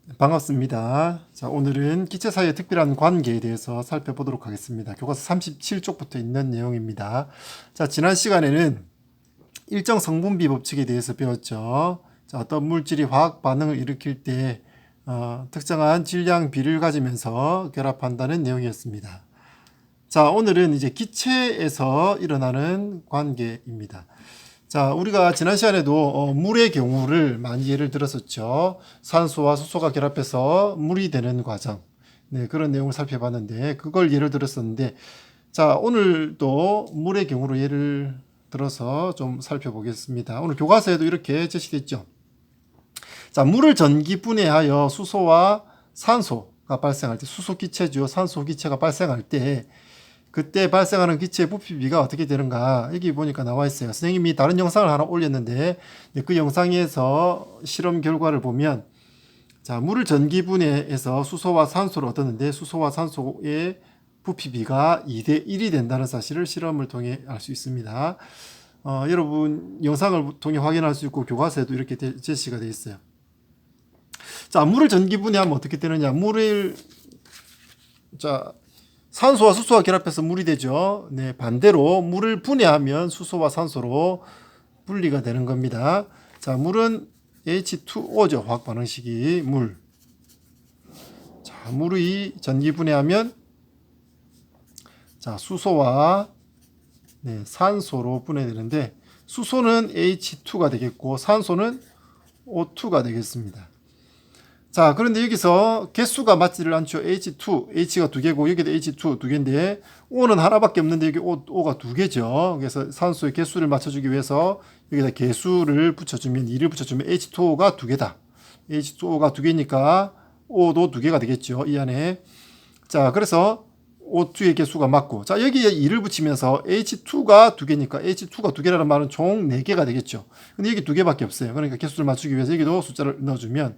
반갑습니다. 자, 오늘은 기체 사이의 특별한 관계에 대해서 살펴보도록 하겠습니다. 교과서 37쪽부터 있는 내용입니다. 자, 지난 시간에는 일정 성분비 법칙에 대해서 배웠죠. 자, 어떤 물질이 화학 반응을 일으킬 때 특정한 질량 비를 가지면서 결합한다는 내용이었습니다. 자, 오늘은 이제 기체에서 일어나는 관계입니다. 자, 우리가 지난 시간에도 물의 경우를 많이 예를 들었었죠. 산소와 수소가 결합해서 물이 되는 과정. 네, 그런 내용을 살펴봤는데, 그걸 예를 들었었는데, 자, 오늘도 물의 경우로 예를 들어서 좀 살펴보겠습니다. 오늘 교과서에도 이렇게 제시됐죠. 자, 물을 전기 분해하여 수소와 산소가 발생할 때, 수소 기체죠. 산소 기체가 발생할 때, 그때 발생하는 기체의 부피비가 어떻게 되는가 여기 보니까 나와 있어요. 선생님이 다른 영상을 하나 올렸는데 그 영상에서 실험 결과를 보면 자, 물을 전기분해해서 수소와 산소를 얻었는데 수소와 산소의 부피비가 2대 1이 된다는 사실을 실험을 통해 알 수 있습니다. 여러분 영상을 통해 확인할 수 있고 교과서에도 이렇게 제시가 되어 있어요. 자, 물을 전기분해하면 어떻게 되느냐? 산소와 수소가 결합해서 물이 되죠. 네, 반대로 물을 분해하면 수소와 산소로 분리가 되는 겁니다. 자, 물은 H2O죠. 화학 반응식이 물. 자, 물이 전기 분해하면 자, 수소와 산소로 분해되는데 수소는 H2가 되겠고 산소는 O2가 되겠습니다. 자, 그런데 여기서 개수가 맞지를 않죠. H2, H가 두 개고 여기도 H2 두 개인데 O는 하나밖에 없는데 여기 O가 두 개죠. 그래서 산소의 개수를 맞춰주기 위해서 여기다 개수를 붙여주면 2를 붙여주면 H2O가 두 개다. H2O가 두 개니까 O도 두 개가 되겠죠. 이 안에. 자, 그래서 O2의 개수가 맞고 자, 여기에 2를 붙이면서 H2가 두 개니까 H2가 두 개라는 말은 총 4개가 되겠죠. 근데 여기 두 개밖에 없어요. 그러니까 개수를 맞추기 위해서 여기도 숫자를 넣어주면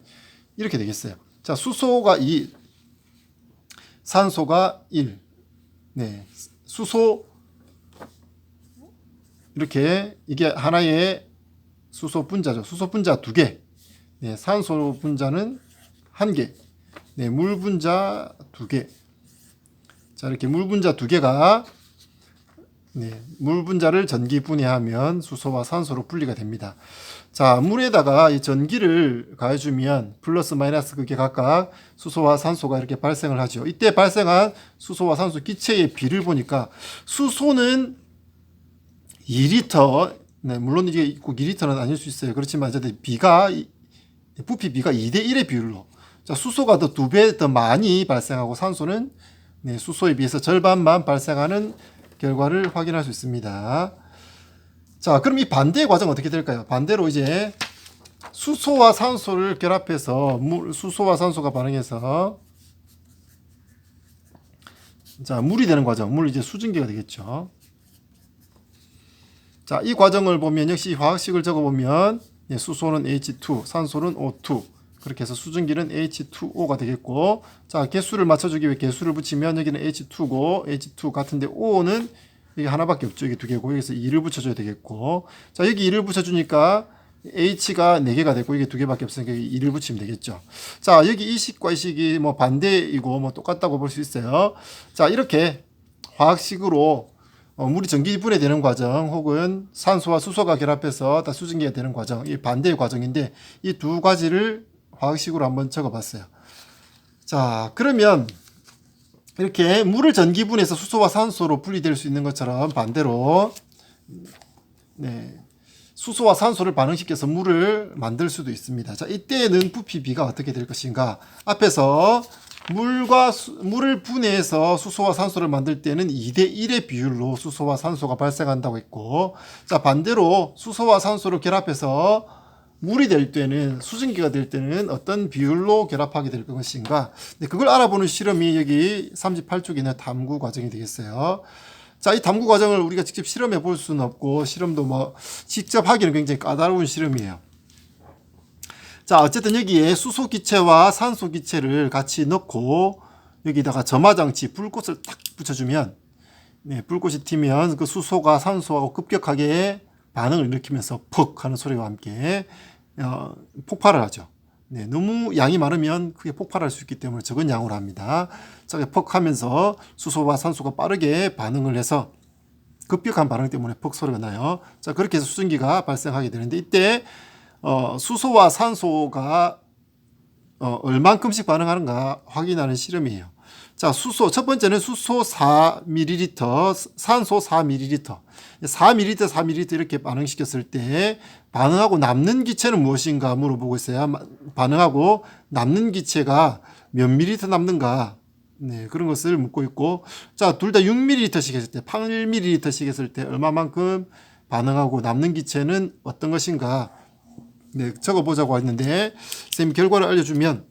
이렇게 되겠어요. 자, 수소가 2, 산소가 1. 네. 수소, 이렇게, 이게 하나의 수소 분자죠. 수소 분자 2개. 네. 산소 분자는 1개. 네. 물 분자 2개. 자, 이렇게 물 분자 2개가 물 분자를 전기 분해하면 수소와 산소로 분리가 됩니다. 자, 물에다가 이 전기를 가해주면 플러스 마이너스 그게 각각 수소와 산소가 이렇게 발생을 하죠. 이때 발생한 수소와 산소 기체의 비를 보니까 수소는 2리터, 물론 이게 꼭 2리터는 아닐 수 있어요. 그렇지만 어쨌든 부피 비가 2대 1의 비율로. 자, 수소가 더 2배 더 많이 발생하고 산소는 수소에 비해서 절반만 발생하는 결과를 확인할 수 있습니다. 자, 그럼 이 반대의 과정은 어떻게 될까요? 반대로 이제 수소와 산소를 결합해서 수소와 산소가 반응해서 자, 물이 되는 과정. 물 이제 수증기가 되겠죠. 자, 이 과정을 보면 역시 화학식을 적어 보면 수소는 H2, 산소는 O2. 그렇게 해서 수증기는 H2O가 되겠고 자, 개수를 맞춰주기 위해 개수를 붙이면 여기는 H2고 H2 같은데 O는 여기 하나밖에 없죠. 여기 두 개고 여기서 2를 붙여줘야 되겠고 자, 여기 2를 붙여주니까 H가 4개가 되고 이게 두 개밖에 없으니까 2를 붙이면 되겠죠. 자, 여기 이 식과 이 식이 뭐 반대이고 뭐 똑같다고 볼 수 있어요. 자, 이렇게 화학식으로 물이 전기 분해되는 과정 혹은 산소와 수소가 결합해서 다 수증기가 되는 과정 이 반대의 과정인데 이 두 가지를 화학식으로 한번 적어봤어요. 자, 그러면 이렇게 물을 전기분해해서 수소와 산소로 분리될 수 있는 것처럼 반대로 수소와 산소를 반응시켜서 물을 만들 수도 있습니다. 자, 이때는 부피비가 어떻게 될 것인가? 앞에서 물을 분해해서 수소와 산소를 만들 때는 2대 1의 비율로 수소와 산소가 발생한다고 했고 자, 반대로 수소와 산소를 결합해서 물이 될 때는 수증기가 될 때는 어떤 비율로 결합하게 될 것인가 그걸 알아보는 실험이 여기 38쪽에 있는 탐구 과정이 되겠어요. 자, 이 탐구 과정을 우리가 직접 실험해 볼 수는 없고 실험도 뭐 직접 하기는 굉장히 까다로운 실험이에요. 자, 어쨌든 여기에 수소 기체와 산소 기체를 같이 넣고 여기다가 점화장치 불꽃을 딱 붙여주면 불꽃이 튀면 그 수소가 산소하고 급격하게 반응을 일으키면서 퍽 하는 소리와 함께 폭발을 하죠. 네, 너무 양이 많으면 크게 폭발할 수 있기 때문에 적은 양으로 합니다. 자, 퍽 하면서 수소와 산소가 빠르게 반응을 해서 급격한 반응 때문에 퍽 소리가 나요. 자, 그렇게 해서 수증기가 발생하게 되는데 이때 수소와 산소가 얼만큼씩 반응하는가 확인하는 실험이에요. 자, 수소 첫 번째는 수소 4ml, 산소 4ml. 4ml, 4ml 이렇게 반응시켰을 때 반응하고 남는 기체는 무엇인가 물어보고 있어요. 반응하고 남는 기체가 몇 ml 남는가? 네, 그런 것을 묻고 있고, 자, 둘 다 6ml씩 했을 때, 8ml씩 했을 때 얼마만큼 반응하고 남는 기체는 어떤 것인가? 네, 적어보자고 했는데 선생님이 결과를 알려주면,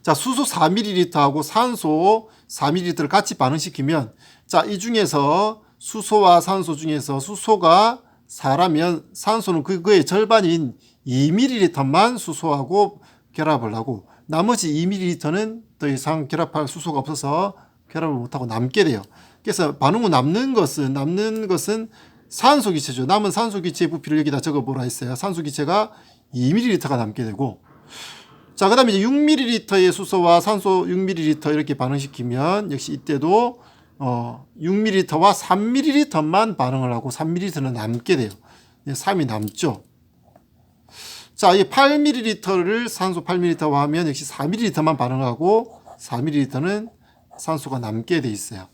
자, 수소 4ml하고 산소 4ml를 같이 반응시키면, 자, 이 중에서 수소와 산소 중에서 수소가 4라면 산소는 그거의 절반인 2ml만 수소하고 결합을 하고 나머지 2ml는 더 이상 결합할 수소가 없어서 결합을 못하고 남게 돼요. 그래서 반응 후 남는 것은 산소 기체죠. 남은 산소 기체의 부피를 여기다 적어보라 했어요. 산소 기체가 2ml가 남게 되고, 자, 그 다음에 이제 6ml의 수소와 산소 6ml 이렇게 반응시키면 역시 이때도 6ml와 3ml만 반응을 하고 3ml는 남게 돼요. 3이 남죠. 자, 이 8ml를 산소 8ml와 하면 역시 4ml만 반응하고 4ml는 산소가 남게 돼 있어요.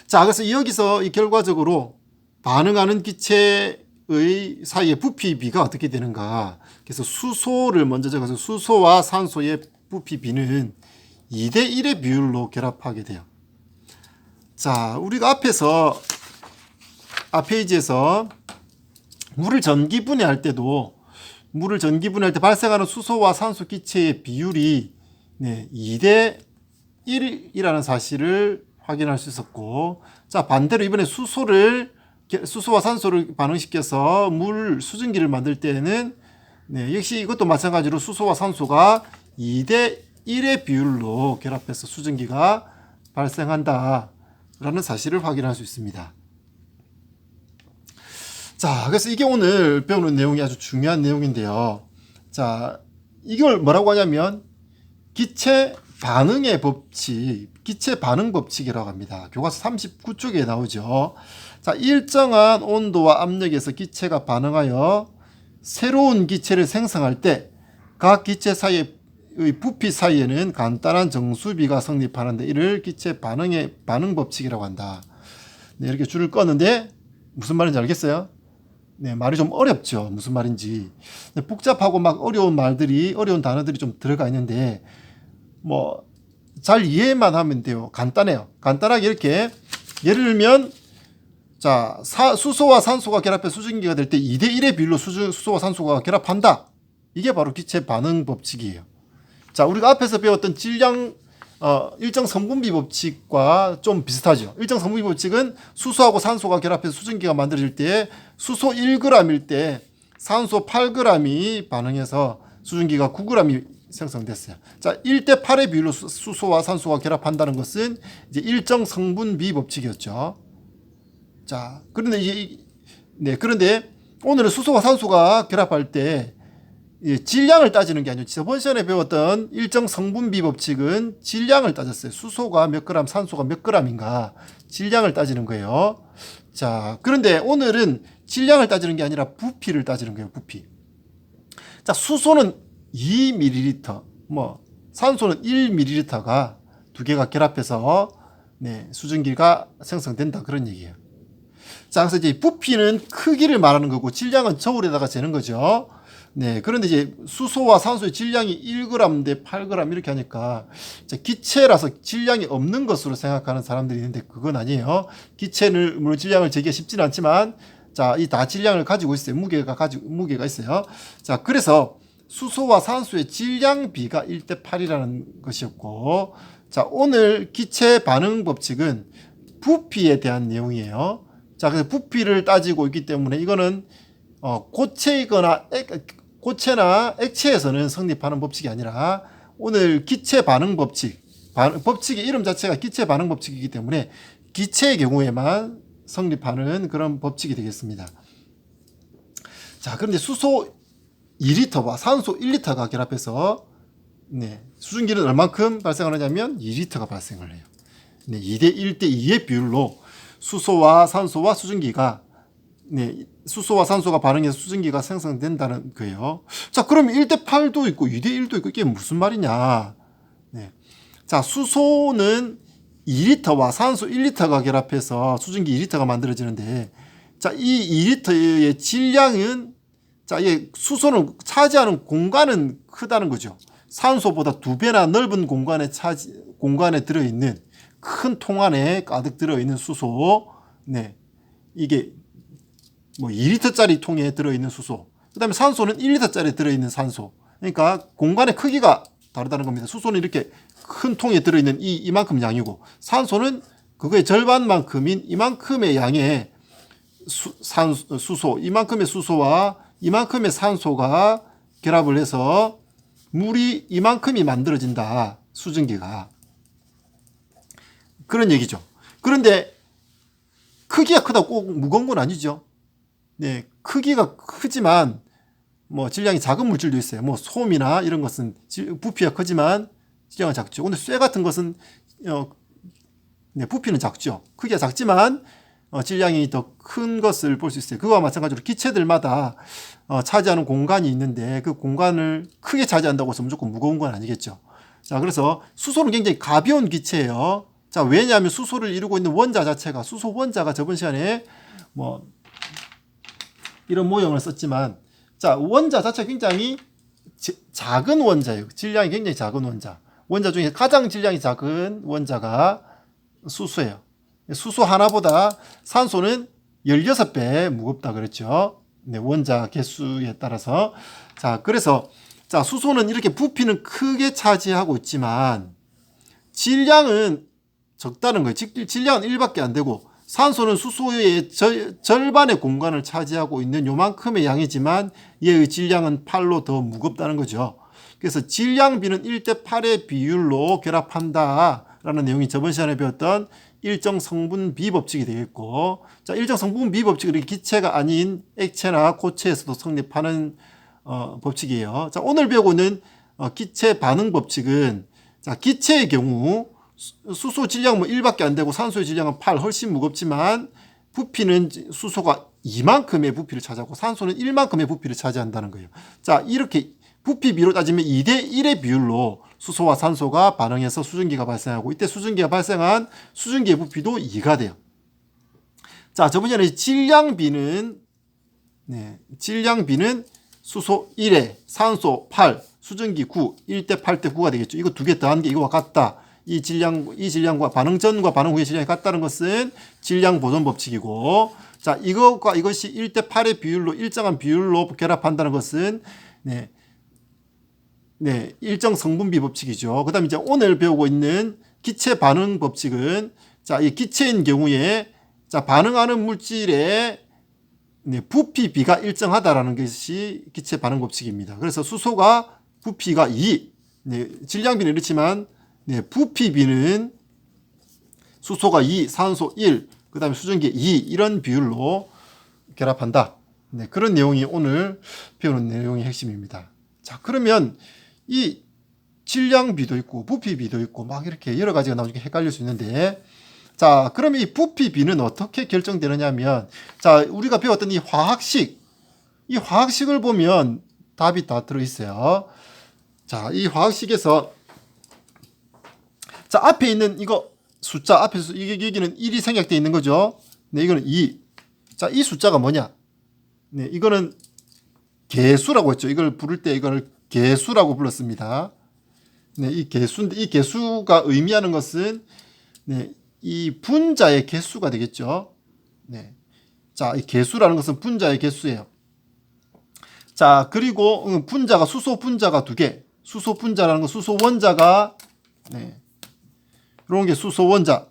자, 그래서 여기서 이 결과적으로 반응하는 기체의 사이의 부피 비가 어떻게 되는가. 그래서 수소를 먼저 적어서 수소와 산소의 부피 비는 2대1의 비율로 결합하게 돼요. 자, 우리가 앞 페이지에서 물을 전기분해할 때 발생하는 수소와 산소 기체의 비율이 2대1이라는 사실을 확인할 수 있었고, 자, 반대로 이번에 수소와 산소를 반응시켜서 물 수증기를 만들 때는 역시 이것도 마찬가지로 수소와 산소가 2대1의 비율로 결합해서 수증기가 발생한다라는 사실을 확인할 수 있습니다. 자, 그래서 이게 오늘 배우는 내용이 아주 중요한 내용인데요. 자, 이걸 뭐라고 하냐면 기체 반응의 법칙, 기체 반응 법칙이라고 합니다. 교과서 39쪽에 나오죠. 자, 일정한 온도와 압력에서 기체가 반응하여 새로운 기체를 생성할 때 각 기체 사이의 부피 사이에는 간단한 정수비가 성립하는데 이를 기체 반응의 반응 법칙이라고 한다. 네, 이렇게 줄을 껐는데 무슨 말인지 알겠어요? 네, 말이 좀 어렵죠. 무슨 말인지. 복잡하고 막 어려운 단어들이 좀 들어가 있는데 잘 이해만 하면 돼요. 간단해요. 간단하게 이렇게 예를 들면, 자, 수소와 산소가 결합해 수증기가 될 때 2대1의 비율로 수소와 산소가 결합한다. 이게 바로 기체 반응 법칙이에요. 자, 우리가 앞에서 배웠던 일정 성분비 법칙과 좀 비슷하죠. 일정 성분비 법칙은 수소하고 산소가 결합해서 수증기가 만들어질 때 수소 1g일 때 산소 8g이 반응해서 수증기가 9g이 생성됐어요. 자, 1대8의 비율로 수소와 산소가 결합한다는 것은 이제 일정 성분비 법칙이었죠. 자, 그런데 오늘은 수소와 산소가 결합할 때 질량을 따지는 게 아니고 저번 시간에 배웠던 일정 성분비 법칙은 질량을 따졌어요. 수소가 몇 그램, 산소가 몇 그램인가 질량을 따지는 거예요. 자, 그런데 오늘은 질량을 따지는 게 아니라 부피를 따지는 거예요. 부피. 자, 수소는 2ml, 산소는 1ml가 두 개가 결합해서 수증기가 생성된다 그런 얘기예요. 자, 그래서 이제 부피는 크기를 말하는 거고 질량은 저울에다가 재는 거죠. 네, 그런데 이제 수소와 산소의 질량이 1g 대 8g 이렇게 하니까 기체라서 질량이 없는 것으로 생각하는 사람들이 있는데 그건 아니에요. 기체는 물론 질량을 재기가 쉽지는 않지만, 자, 이 다 질량을 가지고 있어요. 무게가 있어요. 자, 그래서 수소와 산소의 질량비가 1대8이라는 것이었고, 자, 오늘 기체 반응 법칙은 부피에 대한 내용이에요. 자, 그래서 부피를 따지고 있기 때문에 이거는 고체나 액체에서는 성립하는 법칙이 아니라 오늘 기체 반응 법칙, 법칙의 이름 자체가 기체 반응 법칙이기 때문에 기체의 경우에만 성립하는 그런 법칙이 되겠습니다. 자, 그런데 수소 2리터와 산소 1리터가 결합해서 네, 수증기는 얼만큼 발생하느냐면 2리터가 발생을 해요. 네, 2대 1대 2의 비율로 수소와 산소와 수증기가 네, 수소와 산소가 반응해서 수증기가 생성된다는 거예요. 자, 그럼 1대 8도 있고 2대 1도 있고 이게 무슨 말이냐? 네. 자, 수소는 2리터와 산소 1리터가 결합해서 수증기 2리터가 만들어지는데, 자, 이 2리터의 질량은, 자, 이게 수소는 차지하는 공간은 크다는 거죠. 산소보다 2배나 넓은 공간에 들어있는 큰 통 안에 가득 들어있는 수소, 네, 이게 뭐 2리터짜리 통에 들어있는 수소, 그 다음에 산소는 1리터짜리 들어있는 산소. 그러니까 공간의 크기가 다르다는 겁니다. 수소는 이렇게 큰 통에 들어있는 이만큼 양이고, 산소는 그거의 절반만큼인 이만큼의 양의 수소, 이만큼의 수소와 이만큼의 산소가 결합을 해서 물이 이만큼이 만들어진다. 수증기가. 그런 얘기죠. 그런데 크기가 크다고 꼭 무거운 건 아니죠. 네, 크기가 크지만 뭐 질량이 작은 물질도 있어요. 뭐 솜이나 이런 것은 부피가 크지만 질량은 작죠. 근데 쇠 같은 것은 네, 부피는 작죠. 크기가 작지만 질량이 더 큰 것을 볼 수 있어요. 그거와 마찬가지로 기체들마다 차지하는 공간이 있는데 그 공간을 크게 차지한다고 해서 무조건 무거운 건 아니겠죠. 자, 그래서 수소는 굉장히 가벼운 기체예요. 자, 왜냐하면 수소를 이루고 있는 원자 자체가, 수소 원자가 저번 시간에 뭐 이런 모형을 썼지만, 자, 원자 자체가 굉장히 작은 원자예요. 질량이 굉장히 작은 원자. 원자 중에 가장 질량이 작은 원자가 수소예요. 수소 하나보다 산소는 16배 무겁다 그랬죠. 네, 원자 개수에 따라서. 자, 그래서 자, 수소는 이렇게 부피는 크게 차지하고 있지만 질량은 적다는 거예요. 질량은 1밖에 안 되고, 산소는 수소의 절반의 공간을 차지하고 있는 요만큼의 양이지만 얘의 질량은 8로 더 무겁다는 거죠. 그래서 질량비는 1대 8의 비율로 결합한다라는 내용이 저번 시간에 배웠던 일정 성분 비법칙이 되겠고, 자, 일정 성분 비법칙은 이렇게 기체가 아닌 액체나 고체에서도 성립하는 법칙이에요. 자, 오늘 배우고 있는 기체 반응 법칙은, 자, 기체의 경우 수소 질량 뭐 1밖에 안 되고 산소의 질량은 8, 훨씬 무겁지만 부피는 수소가 이만큼의 부피를 차지하고 산소는 1만큼의 부피를 차지한다는 거예요. 자, 이렇게 부피 비로 따지면 2대 1의 비율로 수소와 산소가 반응해서 수증기가 발생하고, 이때 수증기가 발생한 수증기의 부피도 2가 돼요. 자, 저번에 질량비는 수소 1에 산소 8, 수증기 9, 1대 8대 9가 되겠죠. 이거 두 개 더한 게 이거와 같다. 이 질량과 반응 전과 반응 후의 질량이 같다는 것은 질량 보존 법칙이고, 자, 이것과 이것이 1대 8의 비율로, 일정한 비율로 결합한다는 것은 일정 성분비 법칙이죠. 그 다음에 이제 오늘 배우고 있는 기체 반응 법칙은, 자, 이 기체인 경우에, 자, 반응하는 물질의 부피비가 일정하다라는 것이 기체 반응 법칙입니다. 그래서 수소가 부피가 2, 질량비는 이렇지만, 부피비는 수소가 2, 산소 1, 그 다음에 수증기 2, 이런 비율로 결합한다. 그런 내용이 오늘 배우는 내용의 핵심입니다. 자, 그러면 이 질량비도 있고 부피비도 있고 막 이렇게 여러 가지가 나오니까 헷갈릴 수 있는데, 자, 그럼 이 부피비는 어떻게 결정되느냐 하면, 자, 우리가 배웠던 이 화학식을 보면 답이 다 들어있어요. 자, 이 화학식에서, 자, 앞에 있는 이거 숫자, 앞에서 여기는 1이 생략되어 있는 거죠. 네, 이거는 2. 자, 이 숫자가 뭐냐? 네, 이거는 개수라고 했죠. 이걸 부를 때 이걸 개수라고 불렀습니다. 네, 이 개수인데, 이 개수가 의미하는 것은, 이 분자의 개수가 되겠죠. 네. 자, 이 개수라는 것은 분자의 개수예요. 자, 그리고 분자가, 수소 분자가 2개. 수소 분자라는 건 수소 원자가, 이런 게 수소 원자.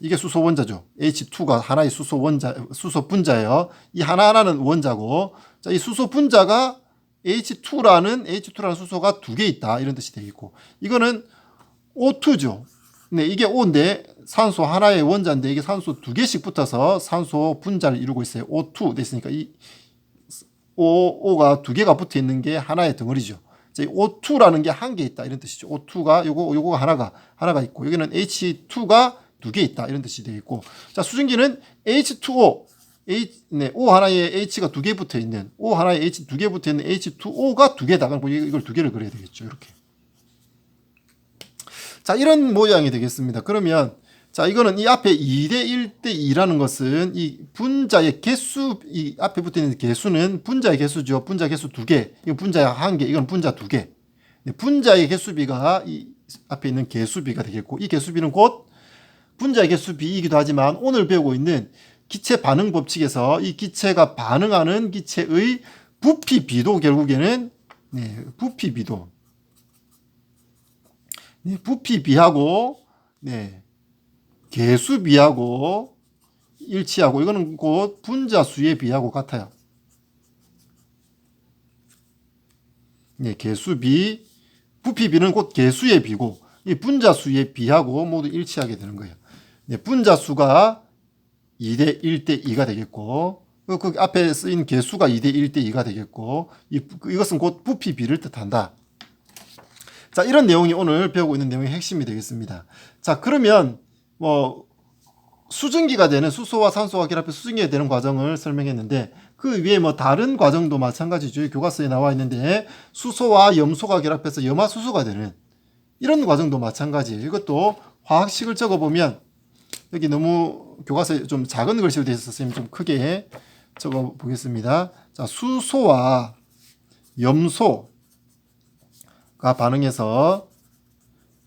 이게 수소 원자죠. H2가 하나의 수소 원자, 수소 분자예요. 이 하나하나는 원자고, 자, 이 수소 분자가 H2라는 수소가 2개 있다. 이런 뜻이 되겠고, 이거는 O2죠. 네, 이게 O인데 산소 하나의 원자인데 이게 산소 2개씩 붙어서 산소 분자를 이루고 있어요. O2 됐으니까 O가 두 개가 붙어 있는 게 하나의 덩어리죠. 자, O2라는 게 한 개 있다 이런 뜻이죠. O2가 요거가 하나가 있고 여기는 H2가 두 개 있다 이런 뜻이 되겠고, 자, 수증기는 H2O O 하나에 H가 두 개 붙어 있는, O 하나에 H 두 개 붙어 있는 H2O가 두 개다. 그럼 이걸 두 개를 그려야 되겠죠. 이렇게. 자, 이런 모양이 되겠습니다. 그러면 자, 이거는 이 앞에 2대 1대 2라는 것은 이 분자의 개수, 이 앞에 붙어 있는 개수는 분자의 개수죠. 분자 개수 두 개. 이건 분자 한 개. 이건 분자 두 개. 분자의 개수비가 이 앞에 있는 개수비가 되겠고, 이 개수비는 곧 분자의 개수비이기도 하지만 오늘 배우고 있는 기체 반응 법칙에서 이 기체가 반응하는 기체의 부피비도 결국에는 부피비도 부피비하고 개수비하고 일치하고, 이거는 곧 분자수의 비하고 같아요. 개수비, 부피비는 곧 개수의 비고 이 분자수의 비하고 모두 일치하게 되는 거예요. 분자수가 2대 1대 2가 되겠고, 그 앞에 쓰인 개수가 2대 1대 2가 되겠고, 이것은 곧 부피비를 뜻한다. 자, 이런 내용이 오늘 배우고 있는 내용의 핵심이 되겠습니다. 자, 그러면 수증기가 되는, 수소와 산소가 결합해 수증기가 되는 과정을 설명했는데, 그 위에 다른 과정도 마찬가지죠. 교과서에 나와 있는데, 수소와 염소가 결합해서 염화수소가 되는 이런 과정도 마찬가지예요. 이것도 화학식을 적어보면, 여기 너무 교과서에 좀 작은 글씨로 되어 있어서 좀 크게 적어 보겠습니다. 자, 수소와 염소가 반응해서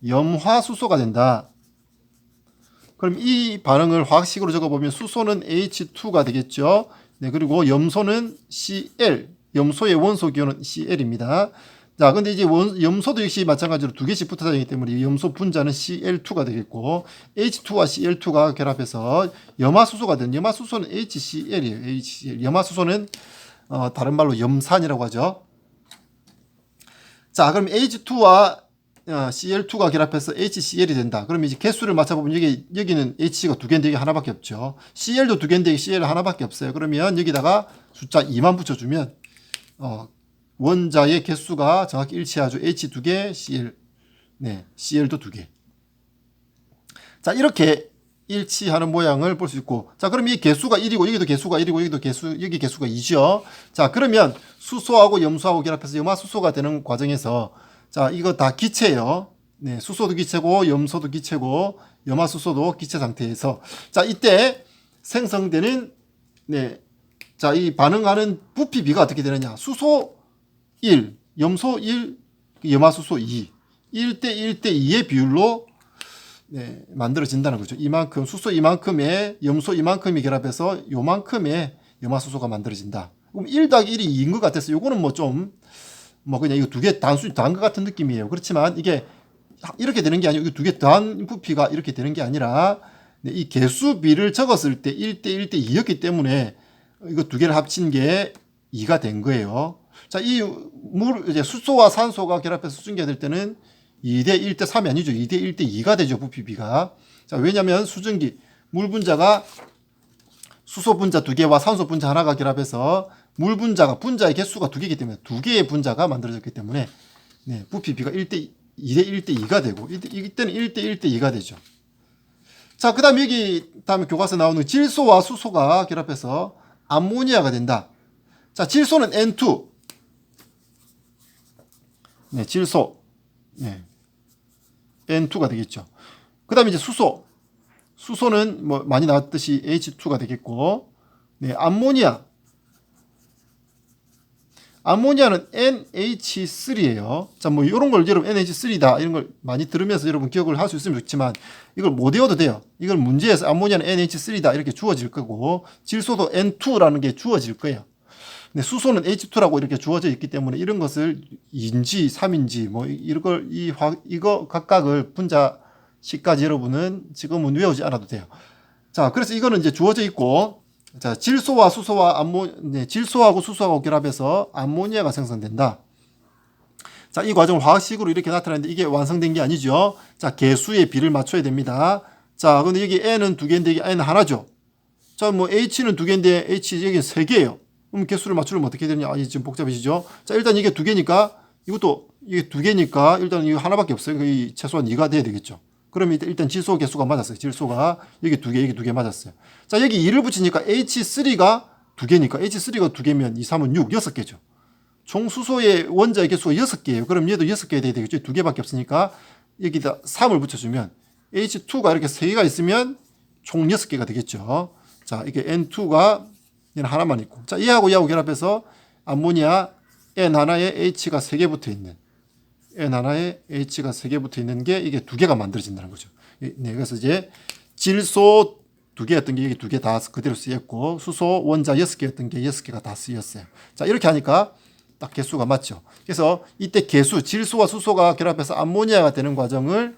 염화수소가 된다. 그럼 이 반응을 화학식으로 적어보면 수소는 H2가 되겠죠. 그리고 염소는 Cl, 염소의 원소 기호는 Cl입니다. 자, 근데 이제 염소도 역시 마찬가지로 두 개씩 붙어 다니기 때문에 염소 분자는 Cl2가 되겠고, H2와 Cl2가 결합해서 염화수소가 되는, 염화수소는 HCl이에요. HCl. 염화수소는 다른 말로 염산이라고 하죠. 자, 그럼 H2와 Cl2가 결합해서 HCl이 된다. 그럼 이제 개수를 맞춰보면 여기는 H가 두 개인데 여기 하나밖에 없죠. Cl도 두 개인데 Cl 하나밖에 없어요. 그러면 여기다가 숫자 2만 붙여주면 원자의 개수가 정확히 일치하죠. H 두 개, Cl도 두 개. 자, 이렇게 일치하는 모양을 볼 수 있고, 자, 그럼 이 개수가 1이고 여기도 개수가 1이고 여기 개수가 2죠. 자, 그러면 수소하고 염소하고 결합해서 염화수소가 되는 과정에서, 자, 이거 다 기체예요. 수소도 기체고 염소도 기체고 염화수소도 기체 상태에서, 자, 이때 생성되는 자, 이 반응하는 부피비가 어떻게 되느냐? 수소 1, 염소 1, 염화수소 2, 1대 1대 2의 비율로 만들어진다는 거죠. 이만큼, 수소 이만큼에 염소 이만큼이 결합해서 요만큼의 염화수소가 만들어진다. 그럼 1 더하기 1이 2인 것 같아서 요거는 그냥 이거 두 개 단순히 더한 것 같은 느낌이에요. 그렇지만 이게 이렇게 되는 게 아니고, 이거 두 개 더한 부피가 이렇게 되는 게 아니라, 이 개수비를 적었을 때 1대 1대 2였기 때문에 이거 두 개를 합친 게 2가 된 거예요. 자, 이제 수소와 산소가 결합해서 수증기가 될 때는 2대 1대 3이 아니죠. 2대 1대 2가 되죠, 부피비가. 자, 왜냐면 수증기, 물 분자가 수소 분자 두 개와 산소 분자 하나가 결합해서 분자의 개수가 두 개이기 때문에 두 개의 분자가 만들어졌기 때문에 부피비가 2대 1대 2가 되고, 이때는 1대 1대 2가 되죠. 자, 그 다음에 다음에 교과서 나오는 질소와 수소가 결합해서 암모니아가 된다. 자, 질소는 N2. 질소. N2가 되겠죠. 그 다음에 이제 수소는 많이 나왔듯이 H2가 되겠고, 암모니아는 NH3예요. 자, 이런 걸 여러분 NH3다 이런 걸 많이 들으면서 여러분 기억을 할 수 있으면 좋지만, 이걸 못 외워도 돼요. 이걸 문제에서 암모니아는 NH3다 이렇게 주어질 거고, 질소도 N2라는 게 주어질 거예요. 근데 수소는 H2라고 이렇게 주어져 있기 때문에 이런 것을 2인지 3인지 이거 각각을 분자식까지 여러분은 지금은 외우지 않아도 돼요. 자, 그래서 이거는 이제 주어져 있고, 자, 질소하고 수소하고 결합해서 암모니아가 생성된다. 자, 이 과정을 화학식으로 이렇게 나타내는데 이게 완성된 게 아니죠. 자, 개수의 비를 맞춰야 됩니다. 자, 근데 여기 N은 두 개인데 여기 N은 하나죠. 자, H는 두 개인데 여기는 세 개예요. 그럼 개수를 맞추려면 어떻게 되냐? 아, 지금 복잡해지죠? 자, 일단 이게 두 개니까, 이것도 이게 두 개니까 일단 이거 하나밖에 없어요. 이 최소한 2가 돼야 되겠죠. 그럼 일단 질소 개수가 맞았어요. 질소가 여기 두 개, 여기 두 개 맞았어요. 자, 여기 2를 붙이니까 H3가 두 개니까 H3가 두 개면 2, 3은 6, 6개죠. 총 수소의 원자의 개수가 6개예요. 그럼 얘도 6개 돼야 되겠죠. 두 개밖에 없으니까 여기다 3을 붙여주면 H2가 이렇게 3개가 있으면 총 6개가 되겠죠. 자, 이게 N2가 얘는 하나만 있고. 자, 얘하고 결합해서 암모니아 N 하나에 H가 3개 붙어 있는, N 하나에 H가 3개 붙어 있는 게 이게 두 개가 만들어진다는 거죠. 네, 그래서 이제 질소 두 개였던 게 이게 두 개 다 그대로 쓰였고, 수소 원자 6개였던 게 6개가 다 쓰였어요. 자, 이렇게 하니까 딱 개수가 맞죠. 그래서 이때 개수, 질소와 수소가 결합해서 암모니아가 되는 과정을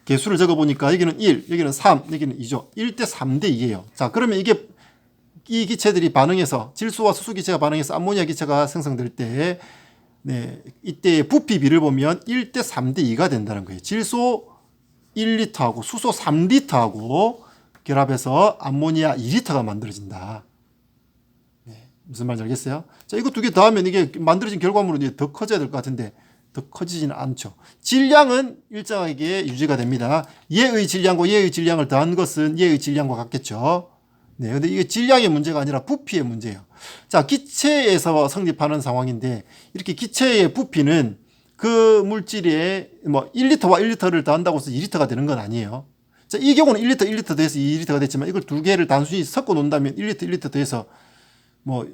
개수를 적어보니까 여기는 1, 여기는 3, 여기는 2죠. 1대 3대 2예요. 자, 그러면 이게 이 기체들이 반응해서, 질소와 수소 기체가 반응해서 암모니아 기체가 생성될 때, 네, 이때의 부피비를 보면 1대 3대 2가 된다는 거예요. 질소 1리터하고 수소 3리터하고 결합해서 암모니아 2리터가 만들어진다. 네, 무슨 말인지 알겠어요? 자, 이거 두 개 더하면 이게 만들어진 결과물은 더 커져야 될 것 같은데 더 커지지는 않죠. 질량은 일정하게 유지가 됩니다. 얘의 질량과 얘의 질량을 더한 것은 얘의 질량과 같겠죠. 네, 근데 이게 질량의 문제가 아니라 부피의 문제예요. 자, 기체에서 성립하는 상황인데, 이렇게 기체의 부피는 그 물질에 뭐 1리터와 1리터를 더한다고 해서 2리터가 되는 건 아니에요. 자, 이 경우는 1리터, 1리터 더해서 2리터가 됐지만, 이걸 두 개를 단순히 섞어 놓는다면 1리터, 1리터 더해서 뭐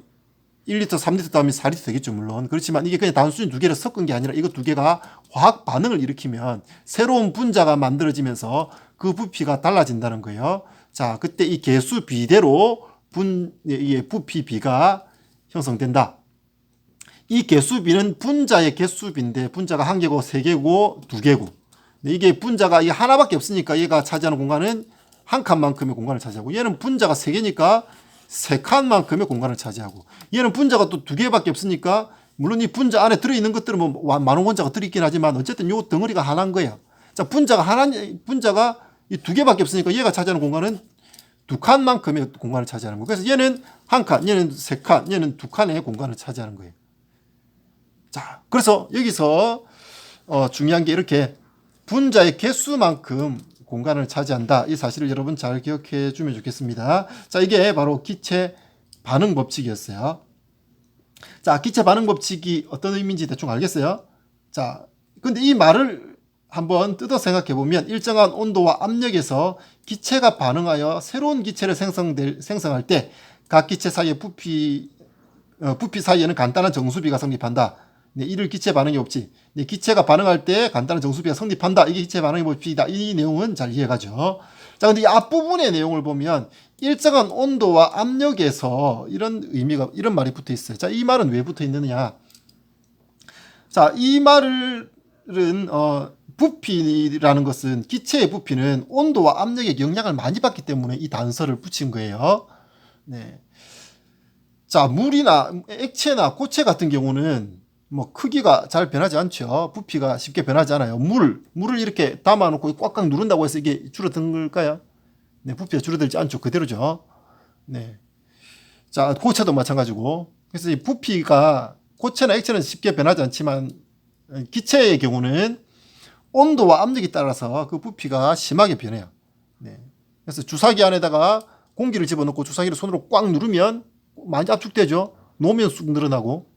1리터, 3리터 더하면 4리터 되겠죠, 물론. 그렇지만 이게 그냥 단순히 두 개를 섞은 게 아니라 이거 두 개가 화학 반응을 일으키면 새로운 분자가 만들어지면서 그 부피가 달라진다는 거예요. 자, 그때 이 개수 비대로 부피 비가 형성된다. 이 개수비는 분자의 개수비인데, 분자가 한 개고 세 개고 두 개고. 이게 분자가 이게 하나밖에 없으니까 얘가 차지하는 공간은 한 칸만큼의 공간을 차지하고, 얘는 분자가 세 개니까 세 칸만큼의 공간을 차지하고, 얘는 분자가 또 두 개밖에 없으니까, 물론 이 분자 안에 들어있는 것들은 뭐 많은 원자가 들어있긴 하지만 어쨌든 요 덩어리가 하나인 거예요. 자, 분자가 이 두 개밖에 없으니까 얘가 차지하는 공간은 두 칸만큼의 공간을 차지하는 거예요. 그래서 얘는 한 칸, 얘는 세 칸, 얘는 두 칸의 공간을 차지하는 거예요. 자, 그래서 여기서 중요한 게 이렇게 분자의 개수만큼 공간을 차지한다. 이 사실을 여러분 잘 기억해 주면 좋겠습니다. 자, 이게 바로 기체 반응 법칙이었어요. 자, 기체 반응 법칙이 어떤 의미인지 대충 알겠어요? 자, 근데 이 말을 한번 뜯어 생각해 보면, 일정한 온도와 압력에서 기체가 반응하여 새로운 기체를 생성할 때 각 기체 사이의 부피 사이에는 간단한 정수비가 성립한다. 네, 이를 기체 반응의 법칙. 네, 기체가 반응할 때 간단한 정수비가 성립한다. 이게 기체 반응의 법칙이다. 이 내용은 잘 이해가죠. 자, 근데 이 앞부분의 내용을 보면 일정한 온도와 압력에서 이런 말이 붙어 있어요. 자, 이 말은 왜 붙어 있느냐? 자, 이 말은 부피라는 것은, 기체의 부피는 온도와 압력의 영향을 많이 받기 때문에 이 단서를 붙인 거예요. 네. 자, 물이나 액체나 고체 같은 경우는 뭐 크기가 잘 변하지 않죠. 부피가 쉽게 변하지 않아요. 물을 이렇게 담아놓고 꽉꽉 누른다고 해서 이게 줄어든 걸까요? 네, 부피가 줄어들지 않죠. 그대로죠. 네. 자, 고체도 마찬가지고. 그래서 이 부피가, 고체나 액체는 쉽게 변하지 않지만 기체의 경우는 온도와 압력에 따라서 그 부피가 심하게 변해요. 네. 그래서 주사기 안에다가 공기를 집어넣고 주사기를 손으로 꽉 누르면 많이 압축되죠. 놓으면 쑥 늘어나고.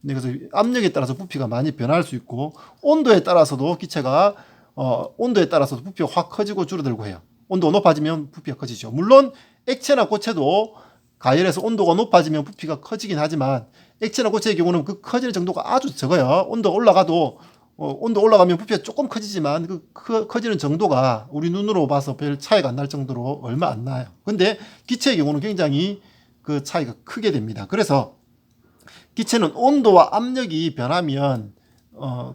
네, 그래서 압력에 따라서 부피가 많이 변할 수 있고, 온도에 따라서도 기체가 온도에 따라서도 부피가 확 커지고 줄어들고 해요. 온도가 높아지면 부피가 커지죠. 물론 액체나 고체도 가열해서 온도가 높아지면 부피가 커지긴 하지만, 액체나 고체의 경우는 그 커지는 정도가 아주 적어요. 온도 올라가면 부피가 조금 커지지만 그 커지는 정도가 우리 눈으로 봐서 별 차이가 안 날 정도로 얼마 안 나요. 근데 기체의 경우는 굉장히 그 차이가 크게 됩니다. 그래서 기체는 온도와 압력이 변하면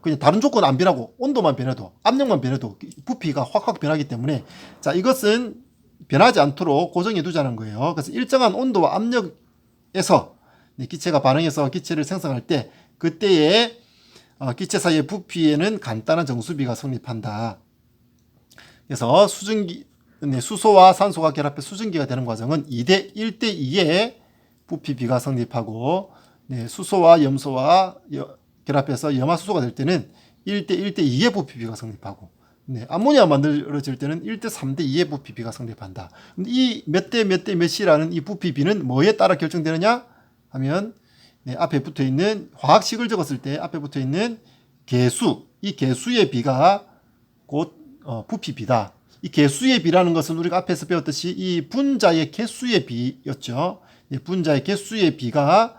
그냥 다른 조건 안 변하고 온도만 변해도, 압력만 변해도 부피가 확확 변하기 때문에, 자, 이것은 변하지 않도록 고정해 두자는 거예요. 그래서 일정한 온도와 압력에서 기체가 반응해서 기체를 생성할 때, 그때의 기체 사이의 부피에는 간단한 정수비가 성립한다. 그래서 수소와 산소가 결합해 수증기가 되는 과정은 2대 1대 2의 부피비가 성립하고, 네, 수소와 염소와 결합해서 염화수소가 될 때는 1대 1대 2의 부피비가 성립하고, 네, 암모니아 만들어질 때는 1대 3대 2의 부피비가 성립한다. 이 몇 대 몇 대 몇이라는 이 부피비는 뭐에 따라 결정되느냐 하면, 네, 앞에 붙어 있는 화학식을 적었을 때 앞에 붙어 있는 개수, 이 개수의 비가 곧 부피비다. 이 개수의 비라는 것은 우리가 앞에서 배웠듯이 이 분자의 개수의 비였죠. 분자의 개수의 비가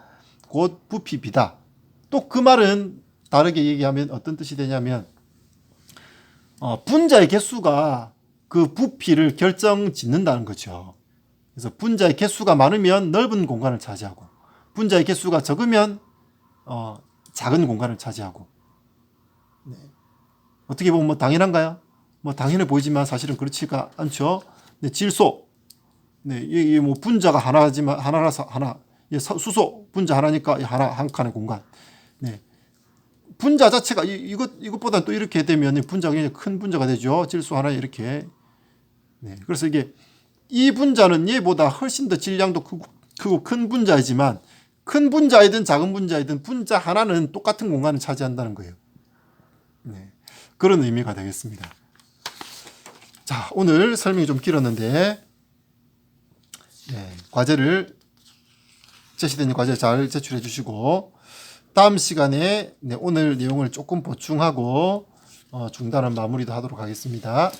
곧 부피비다. 또 그 말은 다르게 얘기하면 어떤 뜻이 되냐면, 분자의 개수가 그 부피를 결정짓는다는 거죠. 그래서 분자의 개수가 많으면 넓은 공간을 차지하고, 분자의 개수가 적으면 작은 공간을 차지하고. 네. 어떻게 보면 뭐 당연한가요? 뭐 당연해 보이지만 사실은 그렇지가 않죠. 네, 질소, 네, 이게 뭐 분자가 하나지만 하나라서 하나, 수소 분자 하나니까 하나 한 칸의 공간. 네, 분자 자체가 이것보다 또 이렇게 되면 분자가 굉장히 큰 분자가 되죠. 질소 하나에 이렇게. 네, 그래서 이게 이 분자는 얘보다 훨씬 더 질량도 크고 큰 분자이지만, 큰 분자이든 작은 분자이든 분자 하나는 똑같은 공간을 차지한다는 거예요. 네, 그런 의미가 되겠습니다. 자, 오늘 설명이 좀 길었는데, 네, 과제를 제시된 과제 잘 제출해 주시고, 다음 시간에 네, 오늘 내용을 조금 보충하고 중단은 마무리도 하도록 하겠습니다.